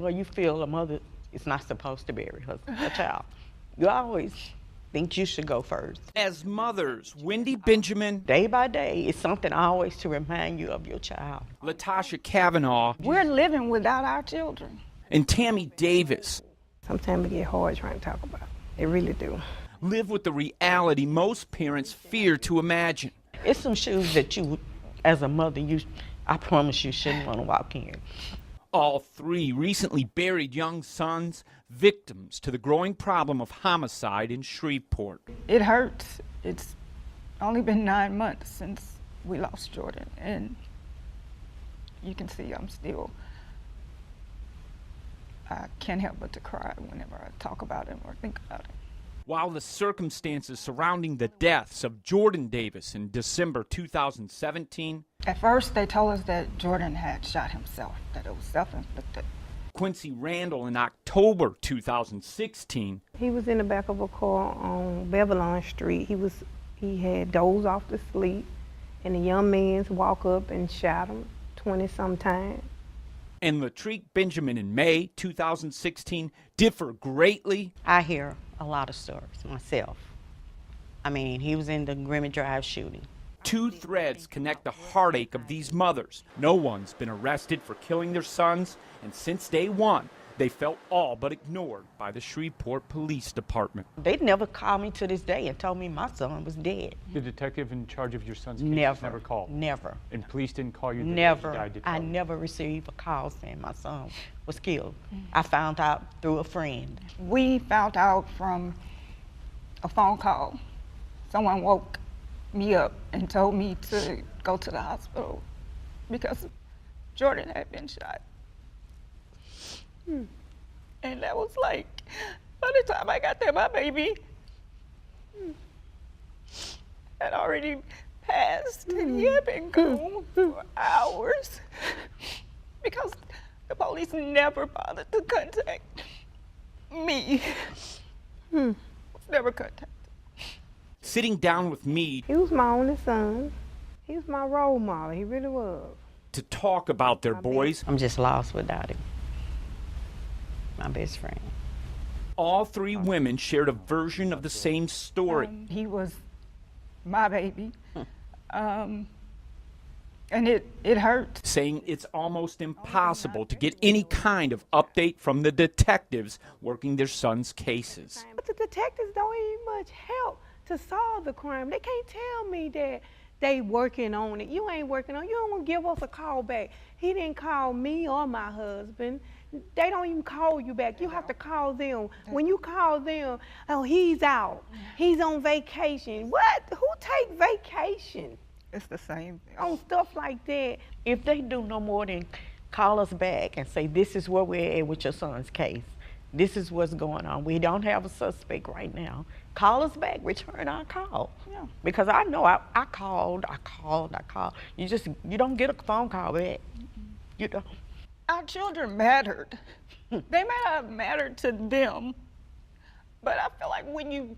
where you feel a mother is not supposed to bury her child, you always think you should go first. As mothers, Wendy Benjamin, Day by day, it's something always to remind you of your child. Latasha Kavanaugh, We're living without our children. and Tammy Davis Sometimes it get hard trying to talk about it. It really do. live with the reality most parents fear to imagine. It's some shoes that you, as a mother, I promise you shouldn't want to walk in. All three recently buried young sons, victims to the growing problem of homicide in Shreveport. It hurts. It's only been 9 months since we lost Jordan, and you can see I can't help but to cry whenever I talk about him or think about him. While the circumstances surrounding the deaths of Jordan Davis in December 2017, At first, they told us that Jordan had shot himself, that it was self-inflicted. Quincy Randall in October 2016, He was in the back of a car on Babylon Street. He had dozed off to sleep, and the young man walked up and shot him 20-some times. and Latrique Benjamin in May 2016 differ greatly. I hear a lot of stories myself. I mean, he was in the Grimmie Drive shooting. Two threads connect the heartache of these mothers. No one's been arrested for killing their sons, and since day one, they felt all but ignored by the Shreveport Police Department. They never called me to this day and told me my son was dead. The detective in charge of your son's case Never called? Never. And police didn't call you? The day he Never. died to tell I you? never received a call saying my son was killed. I found out through a friend. We found out from a phone call. Someone woke me up and told me to go to the hospital because Jordan had been shot. And that was like, by the time I got there, my baby had already passed, and he had been gone for hours because the police never bothered to contact me. Was never contacted. Sitting down with me He was my only son. He was my role model. He really was. to talk about their boys, I'm just lost without him. My best friend. all three women shared a version of the same story. He was my baby. And it hurt. Saying it's almost impossible to get any kind of update from the detectives working their sons' cases. But the detectives don't even much help to solve the crime. They can't tell me that they working on it. You ain't working on it. You don't want to give us a call back. He didn't call me or my husband. They don't even call you back. You have to call them. When you call them, oh, he's out. He's on vacation. What? Who take vacation It's the same thing. on stuff like that? If they do no more than call us back and say, this is where we're at with your son's case. This is what's going on. We don't have a suspect right now. Call us back, return our call. Yeah. Because I know I called. You don't get a phone call back. You don't. Our children mattered. They may not have mattered to them, but I feel like when you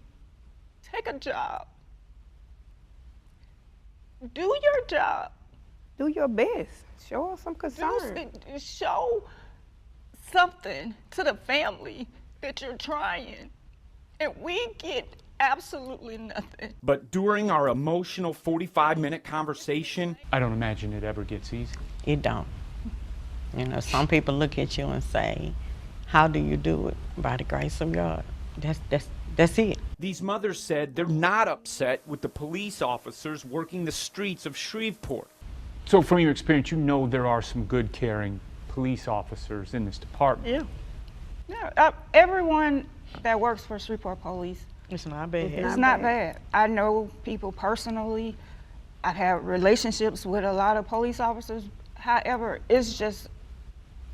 take a job, do your job. Do your best. Show us some concern. Show something to the family that you're trying. And we get absolutely nothing. But during our emotional 45-minute conversation, I don't imagine it ever gets easy. It don't. You know, some people look at you and say, how do you do it? By the grace of God. That's it. these mothers said they're not upset with the police officers working the streets of Shreveport. So from your experience, you know there are some good, caring police officers in this department. Yeah, everyone that works for Shreveport Police It's not bad. is not bad. I know people personally. I've had relationships with a lot of police officers. However, it's just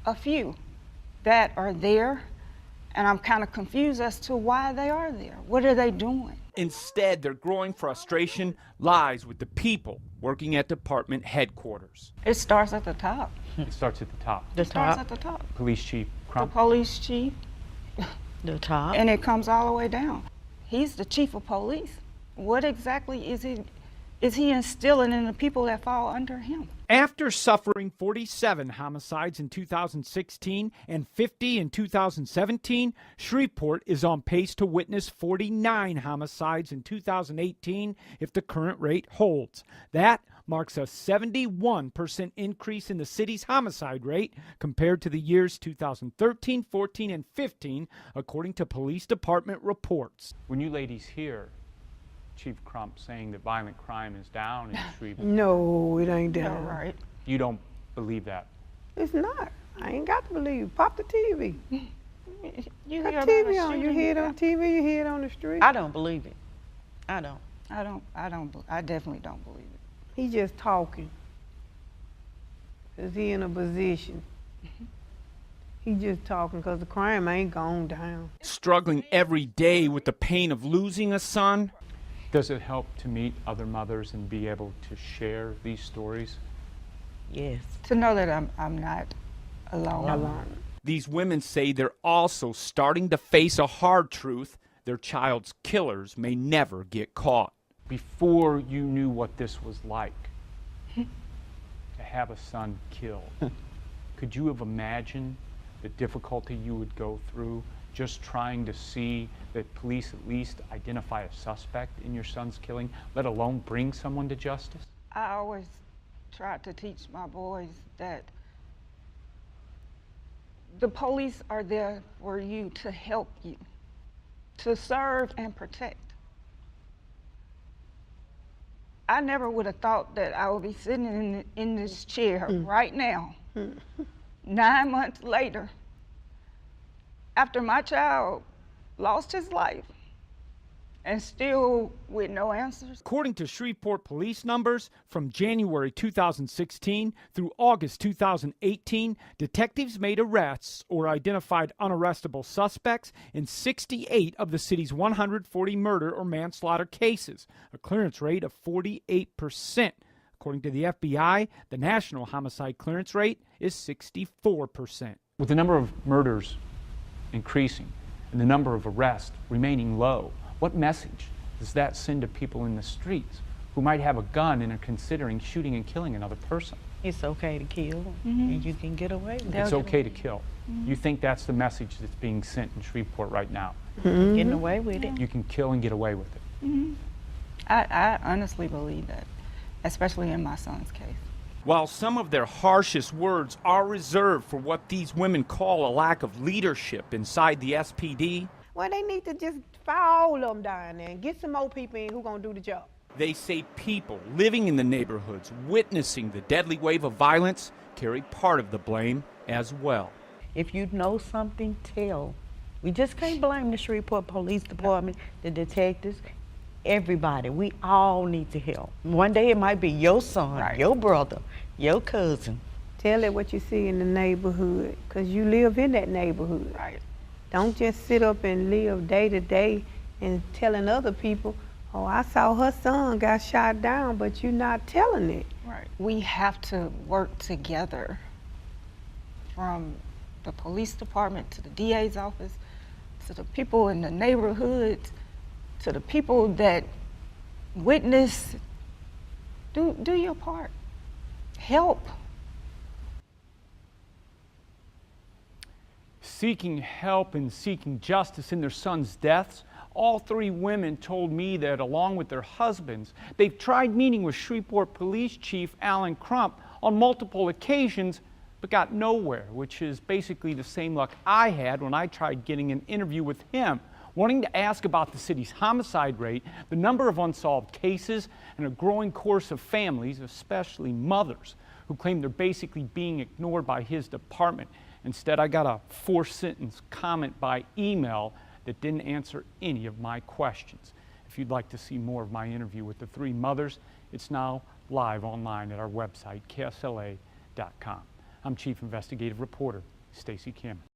a few that are there, and I'm kind of confused as to why they are there. What are they doing? Instead, their growing frustration lies with the people working at department headquarters. It starts at the top. It starts at the top. The It starts top. at the top. Police chief, The Crump. police chief, The top. and it comes all the way down. He's the chief of police. What exactly is he instilling in the people that fall under him? After suffering 47 homicides in 2016 and 50 in 2017, Shreveport is on pace to witness 49 homicides in 2018 if the current rate holds. That marks a 71% increase in the city's homicide rate compared to the years 2013, 14, and 15, according to police department reports. When you ladies hear Chief Crump saying that violent crime is down in Shreveport, No, it ain't Yeah, down. right. you don't believe that? It's not. I ain't got to believe. Pop the TV. You Got hear about TV a on. You shooting? hear it on TV. You hear it on the street. I don't believe it. I don't. I definitely don't believe it. He just talking. Cause he in a position. He just talking cause the crime ain't gone down. Struggling every day with the pain of losing a son, Does it help to meet other mothers and be able to share these stories? Yes. To know that I'm not alone. these women say they're also starting to face a hard truth: their child's killers may never get caught. Before you knew what this was like, to have a son killed, could you have imagined the difficulty you would go through just trying to see that police at least identify a suspect in your son's killing, let alone bring someone to justice? I always tried to teach my boys that the police are there for you, to help you, to serve and protect. I never would have thought that I would be sitting in this chair right now, 9 months later, after my child lost his life, and still with no answers. According to Shreveport police numbers, from January 2016 through August 2018, detectives made arrests or identified unarrestable suspects in 68 of the city's 140 murder or manslaughter cases, a clearance rate of 48%. According to the FBI, the national homicide clearance rate is 64%. With the number of murders increasing and the number of arrests remaining low, what message does that send to people in the streets who might have a gun and are considering shooting and killing another person? It's okay to kill, and you can get away with it. It's okay to kill. You think that's the message that's being sent in Shreveport right now? Getting away with it. You can kill and get away with it. I honestly believe that, especially in my son's case. While some of their harshest words are reserved for what these women call a lack of leadership inside the SPD, Well, they need to just fire all of them down there and get some more people in who gonna do the job. they say people living in the neighborhoods witnessing the deadly wave of violence carry part of the blame as well. If you know something, tell. We just can't blame the Shreveport Police Department, the detectives, everybody. We all need to help. One day it might be your son, your brother, your cousin. Tell it what you see in the neighborhood, because you live in that neighborhood. Right. Don't just sit up and live day to day and telling other people, oh, I saw her son got shot down, but you're not telling it. Right. We have to work together, from the police department to the DA's office, to the people in the neighborhoods, to the people that witness. Do your part. Help. Seeking help and seeking justice in their sons' deaths, all three women told me that, along with their husbands, they've tried meeting with Shreveport Police Chief Alan Crump on multiple occasions, but got nowhere, which is basically the same luck I had when I tried getting an interview with him, wanting to ask about the city's homicide rate, the number of unsolved cases, and a growing chorus of families, especially mothers, who claim they're basically being ignored by his department. Instead, I got a 4-sentence comment by email that didn't answer any of my questions. If you'd like to see more of my interview with the three mothers, it's now live online at our website, ksla.com. I'm Chief Investigative Reporter Stacey Cameron.